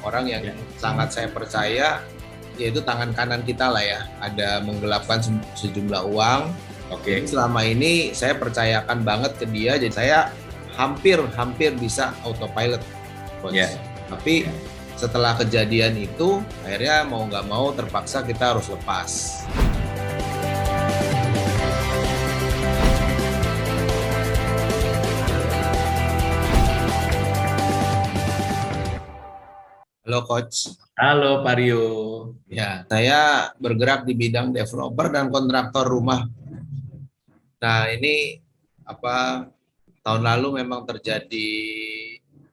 orang yang sangat saya percaya, yaitu tangan kanan kita lah ya, ada menggelapkan sejumlah uang. Jadi selama ini saya percayakan banget ke dia, jadi saya hampir bisa autopilot, Coach. Tapi setelah kejadian itu, akhirnya mau nggak mau terpaksa kita harus lepas. Halo Coach. Halo Pak Rio. Ya, saya bergerak di bidang developer dan kontraktor rumah. Nah, ini tahun lalu memang terjadi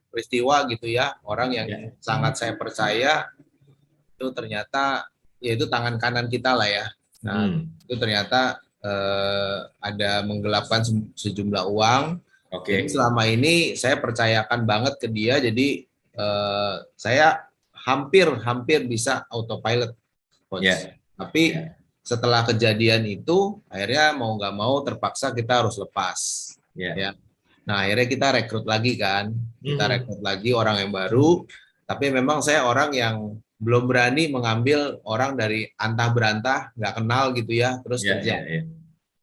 peristiwa gitu ya, orang yang sangat saya percaya itu ternyata yaitu tangan kanan kita lah ya. Nah, itu ternyata ada menggelapkan sejumlah uang. Jadi selama ini saya percayakan banget ke dia, jadi saya hampir bisa autopilot, Coach. Tapi setelah kejadian itu, akhirnya mau nggak mau terpaksa kita harus lepas. Ya. Nah, akhirnya kita rekrut lagi kan. Kita rekrut lagi orang yang baru. Tapi memang saya orang yang belum berani mengambil orang dari antah berantah, nggak kenal gitu ya, terus kerja.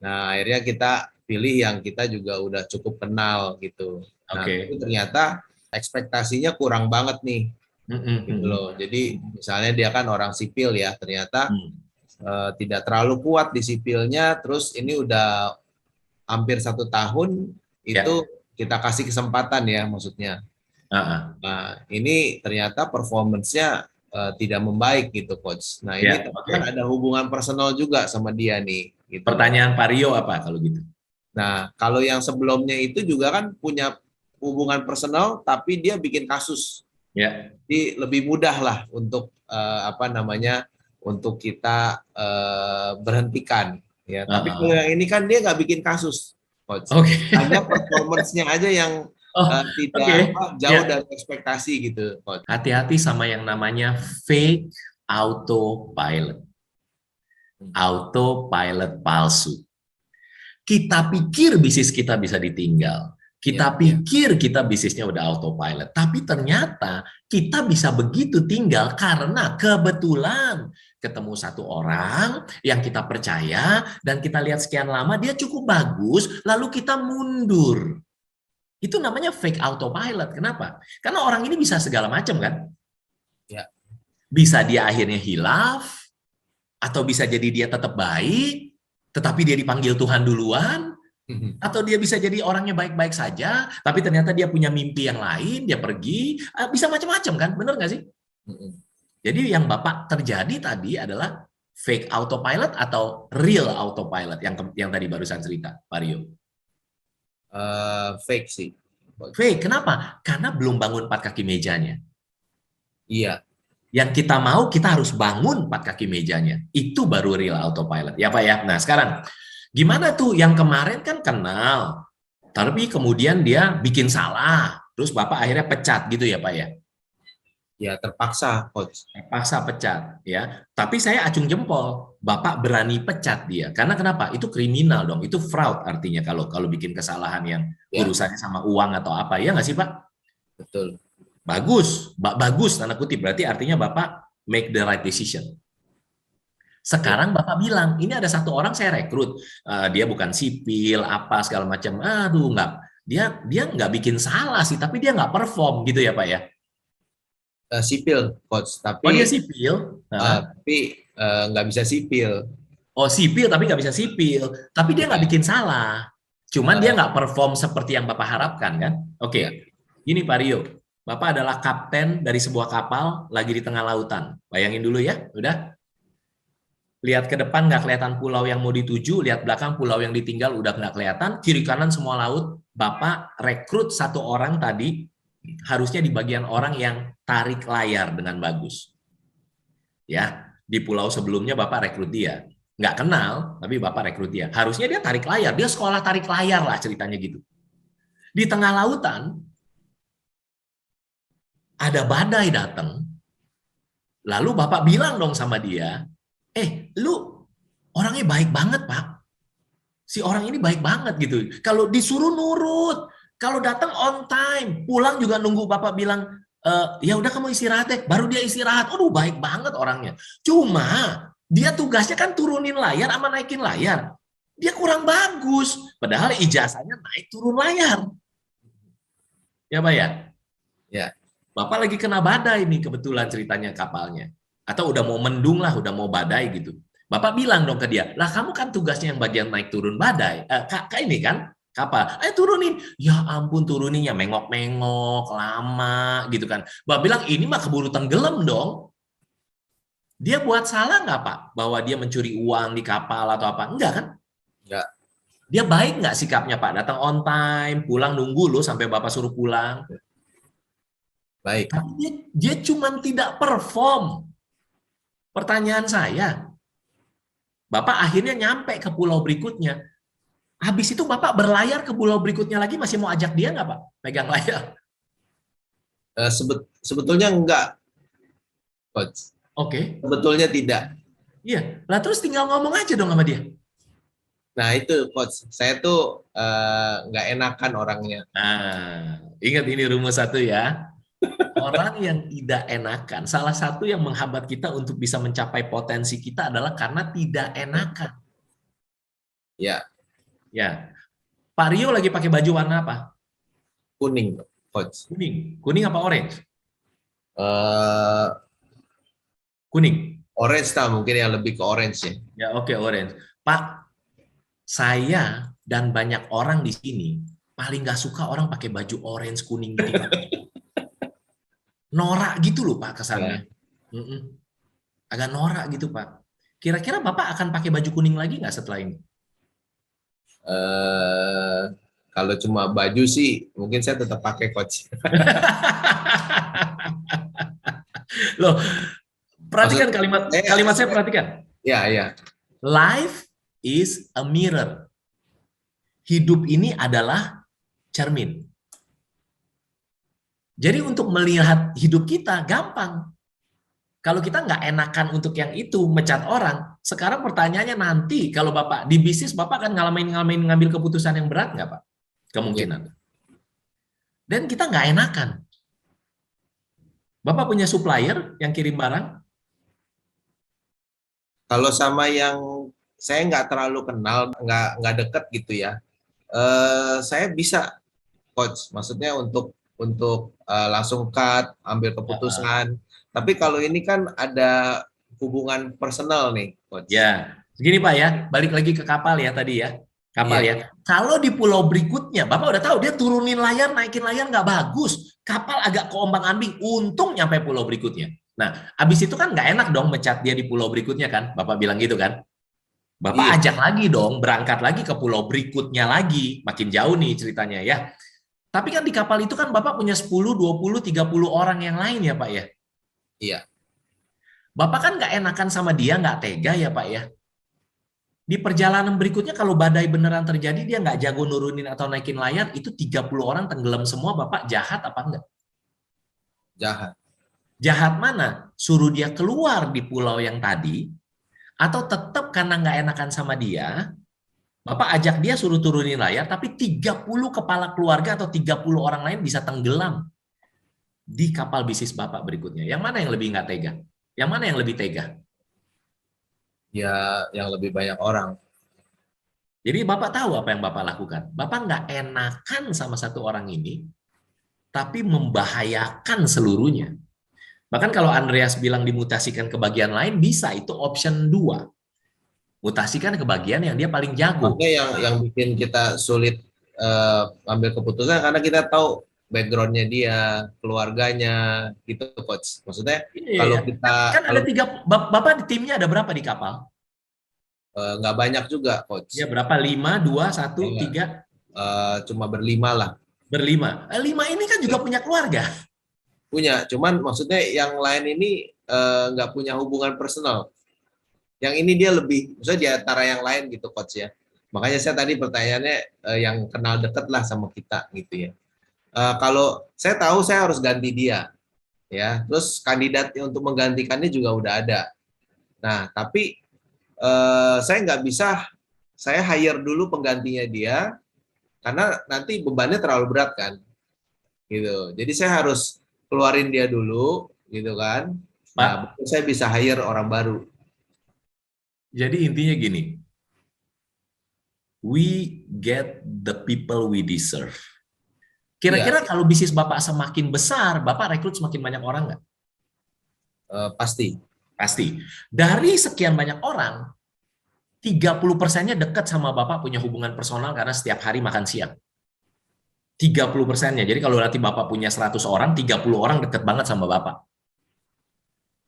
Nah, akhirnya kita pilih yang kita juga udah cukup kenal gitu. Nah, itu ternyata ekspektasinya kurang banget nih. Gitu loh. Jadi misalnya dia kan orang sipil ya, ternyata tidak terlalu kuat di sipilnya, terus ini udah hampir 1 tahun itu kita kasih kesempatan ya maksudnya. Nah, ini ternyata performance-nya tidak membaik gitu, Coach. Nah, ini kan ada hubungan personal juga sama dia nih. Gitu. Pertanyaan Pak Rio apa kalau gitu? Nah, kalau yang sebelumnya itu juga kan punya hubungan personal, tapi dia bikin kasus. Jadi lebih mudah lah untuk untuk kita berhentikan. Ya, tapi kalau yang ini kan dia nggak bikin kasus, Coach. Hanya performance-nya aja yang tidak jauh dari ekspektasi gitu, Coach. Hati-hati sama yang namanya fake autopilot. Autopilot palsu. Kita pikir bisnis kita bisa ditinggal. Kita pikir kita bisnisnya udah autopilot. Tapi ternyata kita bisa begitu tinggal karena kebetulan ketemu satu orang yang kita percaya dan kita lihat sekian lama dia cukup bagus, lalu kita mundur. Itu namanya fake autopilot. Kenapa? Karena orang ini bisa segala macam kan? Bisa dia akhirnya hilaf, atau bisa jadi dia tetap baik, tetapi dia dipanggil Tuhan duluan, atau dia bisa jadi orangnya baik-baik saja, tapi ternyata dia punya mimpi yang lain, dia pergi, bisa macam-macam kan? Benar nggak sih? Jadi yang Bapak terjadi tadi adalah fake autopilot atau real autopilot yang tadi barusan cerita, Pak Rio? Fake sih. Fake, kenapa? Karena belum bangun 4 kaki mejanya. Iya. Yang kita mau, kita harus bangun 4 kaki mejanya. Itu baru real autopilot. Ya Pak ya? Nah sekarang, gimana tuh yang kemarin kan kenal, tapi kemudian dia bikin salah, terus Bapak akhirnya pecat gitu ya Pak ya? Ya terpaksa, Coach. Terpaksa pecat ya. Tapi saya acung jempol, Bapak berani pecat dia. Karena kenapa? Itu kriminal dong, itu fraud artinya kalau bikin kesalahan yang urusannya sama uang atau apa. Ya nggak sih Pak? Betul. Bagus, tanda kutip, berarti artinya Bapak make the right decision. Sekarang Bapak bilang, ini ada satu orang saya rekrut, dia bukan sipil, apa segala macam, aduh nggak, dia nggak bikin salah sih, tapi dia nggak perform gitu ya Pak ya? Sipil, Coach, tapi dia sipil, tapi nggak bisa sipil. Oh sipil tapi nggak bisa sipil, tapi dia nggak bikin salah, cuman dia nggak perform seperti yang Bapak harapkan kan? Oke. Gini Pak Rio, Bapak adalah kapten dari sebuah kapal lagi di tengah lautan. Bayangin dulu ya, udah. Lihat ke depan nggak kelihatan pulau yang mau dituju, lihat belakang pulau yang ditinggal udah nggak kelihatan, kiri kanan semua laut. Bapak rekrut satu orang tadi, harusnya di bagian orang yang tarik layar dengan bagus. Ya, di pulau sebelumnya Bapak rekrut dia. Nggak kenal, tapi Bapak rekrut dia. Harusnya dia tarik layar, dia sekolah tarik layar lah ceritanya gitu. Di tengah lautan, ada badai datang, lalu Bapak bilang dong sama dia, lu orangnya baik banget Pak, si orang ini baik banget gitu, kalau disuruh nurut, kalau datang on time, pulang juga nunggu Bapak bilang Ya udah kamu istirahat deh. Baru dia istirahat. Aduh, baik banget orangnya. Cuma dia tugasnya kan turunin layar sama naikin layar. Dia kurang bagus. Padahal ijazahnya naik turun layar. Ya, Pak ya? Ya. Bapak lagi kena badai nih kebetulan ceritanya kapalnya. Atau udah mau mendung lah, udah mau badai gitu. Bapak bilang dong ke dia, lah kamu kan tugasnya yang bagian naik turun badai. Kak ini kan kapal, ayo turunin. Ya ampun turuninnya mengok-mengok, lama gitu kan. Bapak bilang ini mah keburu tenggelam dong. Dia buat salah nggak Pak? Bahwa dia mencuri uang di kapal atau apa? Enggak kan? Enggak. Dia baik nggak sikapnya Pak? Datang on time, pulang nunggu loh sampai Bapak suruh pulang. Baik. Tapi dia cuma tidak perform. Pertanyaan saya, Bapak akhirnya nyampe ke pulau berikutnya. Habis itu Bapak berlayar ke pulau berikutnya lagi, masih mau ajak dia nggak Pak? Pegang layar. Sebetulnya enggak, Coach. Oke. Sebetulnya tidak. Iya. Lah terus tinggal ngomong aja dong sama dia. Nah itu, Coach. Saya tuh nggak enakan orangnya. Nah, ingat ini rumus satu ya. Orang yang tidak enakan, salah satu yang menghambat kita untuk bisa mencapai potensi kita adalah karena tidak enakan. Ya, Ya. Pak Rio lagi pakai baju warna apa? kuning, Coach. Kuning. Kuning apa orange? Eh Kuning. Orange lah, mungkin yang lebih ke orange ya. Ya, oke, orange. Pak, saya dan banyak orang di sini paling nggak suka orang pakai baju orange kuning gitu. Norak gitu loh Pak kesannya. Ya. Mm-mm. Agak norak gitu Pak. Kira-kira Bapak akan pakai baju kuning lagi nggak setelah ini? Eh Kalau cuma baju sih, mungkin saya tetap pakai, Coach. Loh, perhatikan Maksud kalimat saya perhatikan. ya, ya. Life is a mirror. Hidup ini adalah cermin. Jadi untuk melihat hidup kita gampang. Kalau kita nggak enakan untuk yang itu, mecat orang, sekarang pertanyaannya nanti, kalau Bapak di bisnis, Bapak akan ngalamin ngambil keputusan yang berat nggak Pak? Kemungkinan. Dan kita nggak enakan. Bapak punya supplier yang kirim barang? Kalau sama yang saya nggak terlalu kenal, nggak deket gitu ya, saya bisa, Coach. Maksudnya untuk langsung cut, ambil keputusan. Tapi kalau ini kan ada hubungan personal nih, Coach. Ya, segini Pak ya, balik lagi ke kapal ya tadi ya. Kapal Iya. ya. Kalau di pulau berikutnya, Bapak udah tahu dia turunin layar, naikin layar nggak bagus. Kapal agak keombang-ambing, untung nyampe pulau berikutnya. Nah, habis itu kan nggak enak dong mecat dia di pulau berikutnya kan, Bapak bilang gitu kan. Bapak Iya. ajak lagi dong, berangkat lagi ke pulau berikutnya lagi. Makin jauh nih ceritanya ya. Tapi kan di kapal itu kan Bapak punya 10, 20, 30 orang yang lain ya Pak ya. Iya. Bapak kan nggak enakan sama dia, nggak tega ya Pak ya. Di perjalanan berikutnya kalau badai beneran terjadi, dia nggak jago nurunin atau naikin layar, itu 30 orang tenggelam semua, Bapak jahat apa enggak? Jahat. Jahat mana? Suruh dia keluar di pulau yang tadi, atau tetap karena nggak enakan sama dia, Bapak ajak dia suruh turunin layar, tapi 30 kepala keluarga atau 30 orang lain bisa tenggelam di kapal bisnis Bapak berikutnya. Yang mana yang lebih nggak tega? Yang mana yang lebih tega? Ya, yang lebih banyak orang. Jadi Bapak tahu apa yang Bapak lakukan. Bapak nggak enakan sama satu orang ini, tapi membahayakan seluruhnya. Bahkan kalau Andreas bilang dimutasikan ke bagian lain, bisa, itu option 2. Mutasikan ke bagian yang dia paling jago. Makanya yang bikin kita sulit ambil keputusan karena kita tahu backgroundnya dia, keluarganya, gitu, Coach. Maksudnya kalau Iya. kita Kan ada 3, Bapak di timnya ada berapa di kapal? nggak banyak juga, Ya Coach. berapa? 5, 2, 1, Ya, 3, cuma berlima lah. berlima. 5 ini kan juga punya keluarga. Punya, cuman maksudnya yang lain ini nggak punya hubungan personal. Yang ini dia lebih, misalnya di antara yang lain gitu, Coach ya. Makanya saya tadi pertanyaannya yang kenal deket lah sama kita gitu ya. Kalau saya tahu saya harus ganti dia, ya. Terus kandidatnya untuk menggantikannya juga udah ada. Nah, tapi saya nggak bisa, saya hire dulu penggantinya dia, karena nanti bebannya terlalu berat kan, gitu. Jadi saya harus keluarin dia dulu, gitu kan. Nah, Pak, baru saya bisa hire orang baru. jadi intinya gini, we get the people we deserve. Ya, Kira-kira kalau bisnis Bapak semakin besar, Bapak rekrut semakin banyak orang nggak? pasti. Pasti. Dari sekian banyak orang, 30%-nya dekat sama Bapak punya hubungan personal karena setiap hari makan siang. 30%-nya. Jadi kalau nanti Bapak punya 100 orang, 30 orang dekat banget sama Bapak.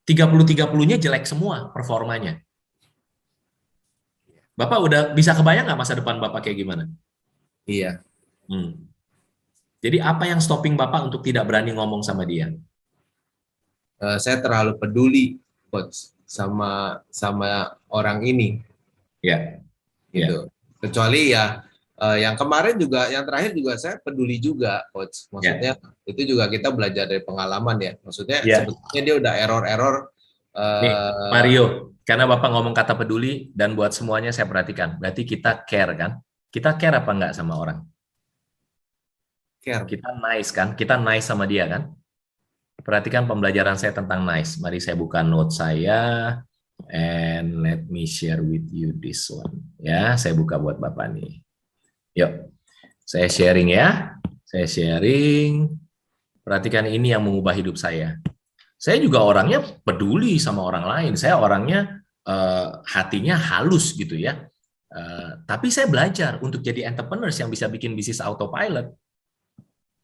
30-30-nya jelek semua performanya. Bapak udah bisa kebayang nggak masa depan Bapak kayak gimana? Iya. Hmm. Jadi apa yang stopping Bapak untuk tidak berani ngomong sama dia? Saya terlalu peduli, coach, sama sama orang ini, Ya, ya, gitu. Kecuali ya yang kemarin juga, yang terakhir juga saya peduli juga, coach. ya, Maksudnya itu juga kita belajar dari pengalaman ya. Maksudnya ya. sebetulnya dia udah error-error. Nih, eh Mario, karena Bapak ngomong kata peduli dan buat semuanya saya perhatikan. Berarti kita care kan? Kita care apa enggak sama orang? Care. Kita nice kan? Kita nice sama dia kan? Perhatikan pembelajaran saya tentang nice. Mari saya buka note saya and let me share with you this one. Ya, saya buka buat Bapak nih. Yuk, saya sharing ya. Saya sharing. Perhatikan ini yang mengubah hidup saya. Saya juga orangnya peduli sama orang lain. Saya orangnya hatinya halus gitu ya. Tapi saya belajar untuk jadi entrepreneurs yang bisa bikin bisnis autopilot.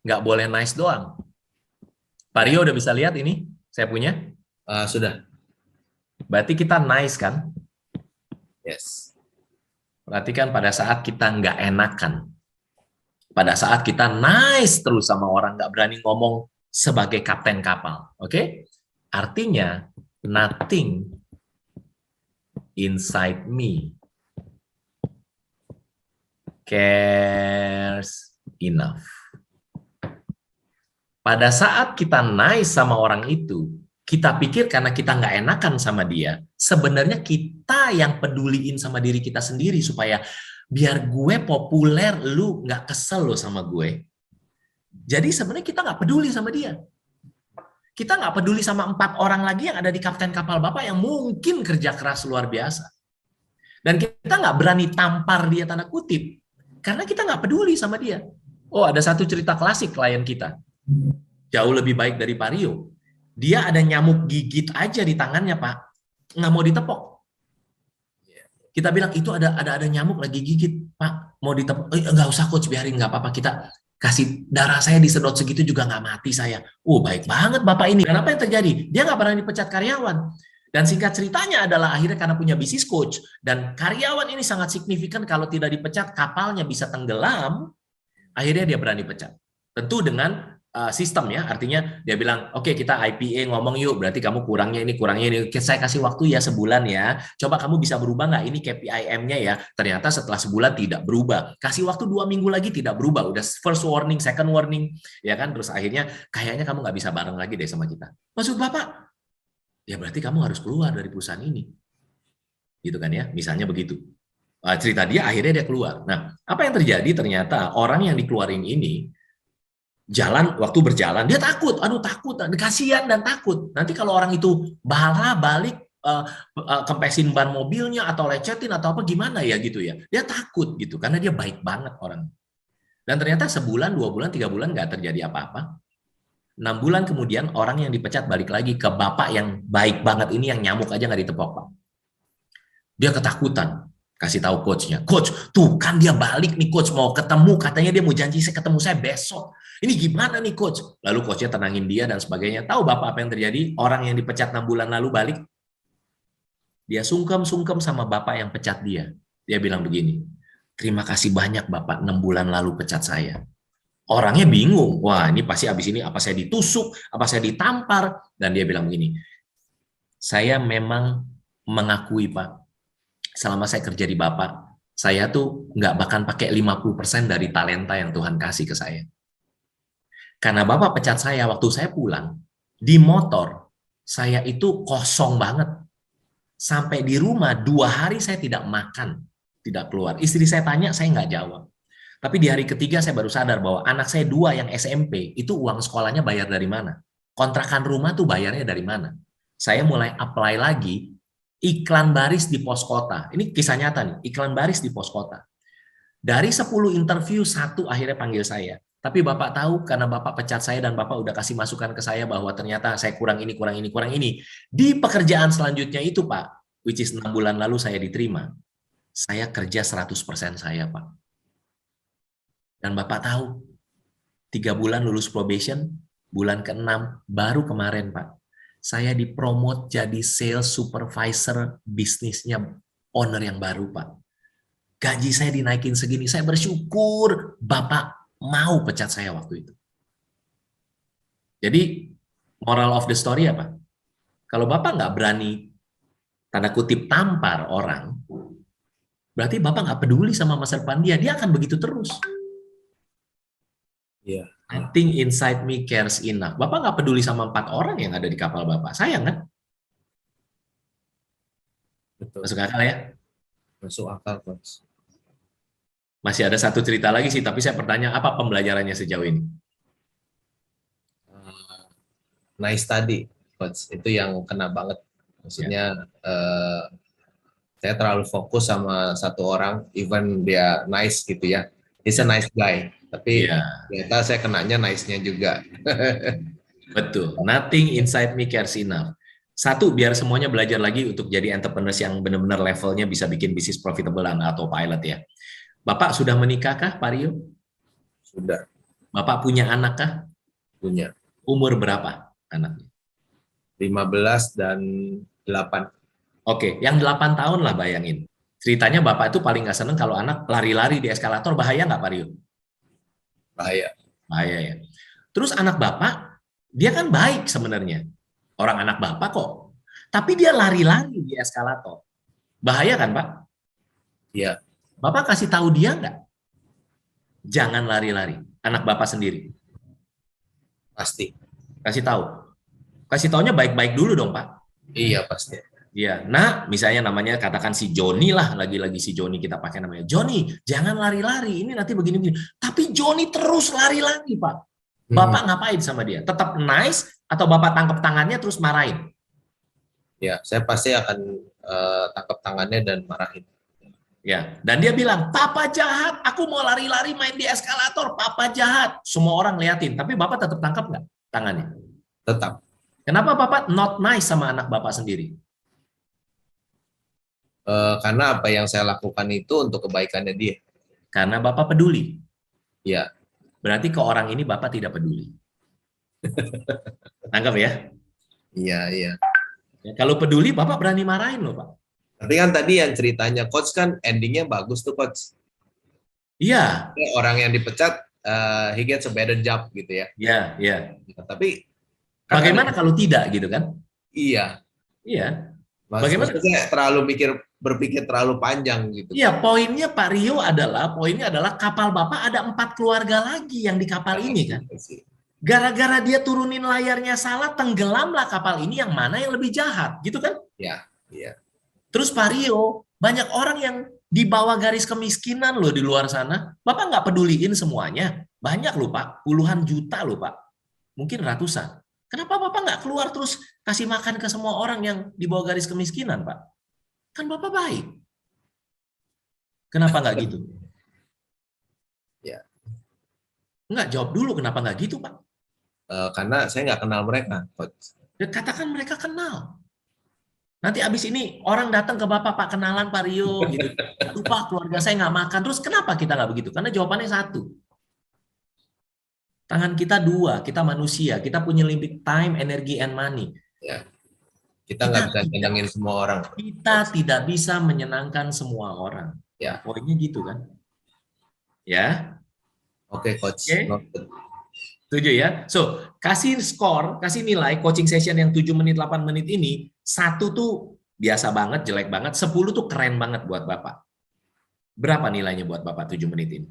Nggak boleh nice doang. Pak Ya. Rio udah bisa lihat ini? Saya punya? Sudah. Berarti kita nice kan? Yes. Perhatikan pada saat kita nggak enakan. Pada saat kita nice terus sama orang, nggak berani ngomong sebagai kapten kapal. Oke? Artinya, nothing inside me cares enough. Pada saat kita nice sama orang itu, kita pikir karena kita nggak enakan sama dia, sebenarnya kita yang peduliin sama diri kita sendiri supaya biar gue populer, lu nggak kesel lo sama gue. Jadi sebenarnya kita nggak peduli sama dia. Kita nggak peduli sama 4 orang lagi yang ada di kapten kapal Bapak yang mungkin kerja keras luar biasa. Dan kita nggak berani tampar dia tanda kutip, karena kita nggak peduli sama dia. Oh, ada satu cerita klasik klien kita. Jauh lebih baik dari Pak Rio. Dia ada nyamuk gigit aja di tangannya, Pak. Nggak mau ditepok. Kita bilang, itu ada nyamuk lagi gigit, Pak. Mau ditepok? Nggak usah, coach. Biarin, nggak apa-apa. Kita kasih darah saya disedot segitu juga nggak mati saya. Oh, baik banget Bapak ini. Dan apa yang terjadi? Dia nggak berani pecat karyawan. Dan singkat ceritanya adalah akhirnya karena punya bisnis coach. Dan karyawan ini sangat signifikan kalau tidak dipecat, kapalnya bisa tenggelam. Akhirnya dia berani pecat. Tentu dengan sistem ya, artinya dia bilang, oke, kita IPA ngomong yuk, berarti kamu kurangnya ini, saya kasih waktu ya sebulan ya, coba kamu bisa berubah nggak, ini KPIM-nya ya, ternyata setelah sebulan tidak berubah, kasih waktu 2 minggu lagi tidak berubah, udah first warning, second warning, ya kan, terus akhirnya kayaknya kamu nggak bisa bareng lagi deh sama kita. Maksud Bapak, ya berarti kamu harus keluar dari perusahaan ini, gitu kan ya, misalnya begitu. Cerita dia akhirnya dia keluar. Nah, apa yang terjadi ternyata orang yang dikeluarin ini waktu berjalan dia takut, aduh takut, kasihan dan takut. Nanti kalau orang itu balik kempesin ban mobilnya atau lecetin atau apa gimana ya gitu ya. Dia takut gitu karena dia baik banget orang. Dan ternyata sebulan, 2 bulan, 3 bulan nggak terjadi apa-apa. 6 bulan kemudian orang yang dipecat balik lagi ke bapak yang baik banget ini yang nyamuk aja nggak ditepok, Pak. Dia ketakutan. Kasih tahu coachnya, coach, tuh kan dia balik nih coach, mau ketemu, katanya dia mau janji saya ketemu saya besok. Ini gimana nih coach? Lalu coachnya tenangin dia dan sebagainya. Tahu Bapak apa yang terjadi? Orang yang dipecat 6 bulan lalu balik, dia sungkem-sungkem sama Bapak yang pecat dia. Dia bilang begini, terima kasih banyak Bapak 6 bulan lalu pecat saya. Orangnya bingung, wah ini pasti abis ini apa saya ditusuk, apa saya ditampar. Dan dia bilang begini, saya memang mengakui Pak, selama saya kerja di Bapak, saya tuh nggak bahkan pakai 50% dari talenta yang Tuhan kasih ke saya. Karena Bapak pecat saya waktu saya pulang, di motor, saya itu kosong banget. Sampai di rumah, 2 hari saya tidak makan, tidak keluar. Istri saya tanya, saya nggak jawab. Tapi di hari ketiga saya baru sadar bahwa anak saya 2 yang SMP, itu uang sekolahnya bayar dari mana? kontrakan rumah tuh bayarnya dari mana? Saya mulai apply lagi iklan baris di pos kota. Ini kisah nyata nih, iklan baris di pos kota. Dari 10 interview, satu akhirnya panggil saya. Tapi Bapak tahu, karena Bapak pecat saya dan Bapak udah kasih masukan ke saya bahwa ternyata saya kurang ini, kurang ini, kurang ini. Di pekerjaan selanjutnya itu, Pak, which is 6 bulan lalu saya diterima. Saya kerja 100% saya, Pak. Dan Bapak tahu, 3 bulan lulus probation, bulan ke-6, baru kemarin, Pak, saya dipromot jadi sales supervisor bisnisnya owner yang baru, Pak. Gaji saya dinaikin segini, saya bersyukur Bapak mau pecat saya waktu itu. Jadi, moral of the story apa? Kalau Bapak nggak berani, tanda kutip, tampar orang, berarti Bapak nggak peduli sama masa depan dia akan begitu terus. Iya. Nothing inside me cares enough. Bapak nggak peduli sama 4 orang yang ada di kapal Bapak. Sayang kan? Betul. Masuk akal ya? Masuk akal, Coach. Masih ada satu cerita lagi sih, tapi saya bertanya, apa pembelajarannya sejauh ini? Nice tadi, Coach. Itu yang kena banget. Maksudnya, saya terlalu fokus sama satu orang, even dia nice gitu ya. He's a nice guy. Tapi ternyata saya kenanya nice-nya juga. Betul. Nothing inside me cares enough. Satu, biar semuanya belajar lagi untuk jadi entrepreneurs yang benar-benar levelnya bisa bikin bisnis profitable dan autopilot ya. Bapak sudah menikahkah, Pak Rio? Sudah. Bapak punya anak kah? Punya. Umur berapa anaknya? 15 dan 8. Oke, yang 8 tahun lah bayangin. Ceritanya Bapak itu paling nggak seneng kalau anak lari-lari di eskalator, bahaya nggak Pak Rio? Bahaya. Bahaya ya. Terus anak Bapak, dia kan baik sebenarnya. Orang anak Bapak kok. Tapi dia lari-lari di eskalator. Bahaya kan Pak? Iya. Bapak kasih tahu dia nggak? Jangan lari-lari. Anak Bapak sendiri. Pasti. Kasih tahu. Kasih taunya baik-baik dulu dong Pak. Iya pasti. Iya. Nah, misalnya namanya katakan si Joni lah. Lagi-lagi si Joni kita pakai namanya. Joni, jangan lari-lari. Ini nanti begini-begini. Tapi Joni terus lari-lari Pak. Bapak ngapain sama dia? Tetap nice atau Bapak tangkap tangannya terus marahin? Ya, saya pasti akan tangkap tangannya dan marahin. Ya, dan dia bilang, Papa jahat, aku mau lari-lari main di eskalator, Papa jahat. Semua orang liatin, tapi Bapak tetap tangkap nggak tangannya? Tetap. Kenapa Bapak not nice sama anak Bapak sendiri? Karena apa yang saya lakukan itu untuk kebaikannya dia. Karena Bapak peduli. Iya. Berarti ke orang ini Bapak tidak peduli. Tangkap ya? Iya, iya. Ya, kalau peduli, Bapak berani marahin loh, Pak. Tapi kan tadi yang ceritanya Coach kan endingnya bagus tuh Coach. Iya. Orang yang dipecat, he gets a better job gitu ya. Iya, iya. Tapi bagaimana kalau tidak gitu kan? Iya. Iya. Bagaimana? Saya terlalu berpikir terlalu panjang gitu. Iya, poinnya Pak Rio adalah kapal Bapak ada 4 keluarga lagi yang di kapal ini kan. Gara-gara dia turunin layarnya salah, tenggelamlah kapal ini, yang mana yang lebih jahat, gitu kan? Iya, iya. Terus Pak Rio, banyak orang yang di bawah garis kemiskinan loh di luar sana. Bapak nggak peduliin semuanya. Banyak loh Pak, puluhan juta loh Pak. Mungkin ratusan. Kenapa Bapak nggak keluar terus kasih makan ke semua orang yang di bawah garis kemiskinan, Pak? Kan Bapak baik. Kenapa nggak gitu? Ya. Nggak, jawab dulu kenapa nggak gitu, Pak? Karena saya nggak kenal mereka, Coach. Ya, katakan mereka kenal. Nanti abis ini orang datang ke Bapak, Pak, kenalan Pak Rio, gitu. Aduh Pak, keluarga saya nggak makan. Terus kenapa kita nggak begitu? Karena jawabannya satu. Tangan kita 2, kita manusia, kita punya limit time, energi, and money. Ya. Kita nggak bisa menyenangkan semua orang. Kita tidak bisa menyenangkan semua orang. Ya. Poinnya gitu kan? Ya. Oke, Coach. Okay. Setuju ya? So, kasih skor, kasih nilai coaching session yang 7 menit, 8 menit ini, 1 tuh biasa banget, jelek banget, 10 tuh keren banget buat Bapak. Berapa nilainya buat Bapak 7 menit ini?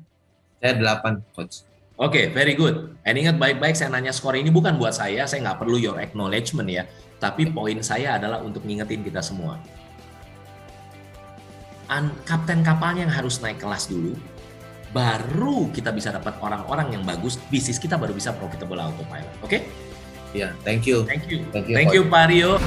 Saya 8, Coach. Oke, very good. And ingat baik-baik, saya nanya skor ini bukan buat saya nggak perlu your acknowledgement ya, tapi poin saya adalah untuk ngingetin kita semua. Kapten kapalnya yang harus naik kelas dulu, baru kita bisa dapat orang-orang yang bagus, bisnis kita baru bisa profitable autopilot. Oke? Ya, thank you. Thank you. Thank you, Thank Coach. you, Pak Rio.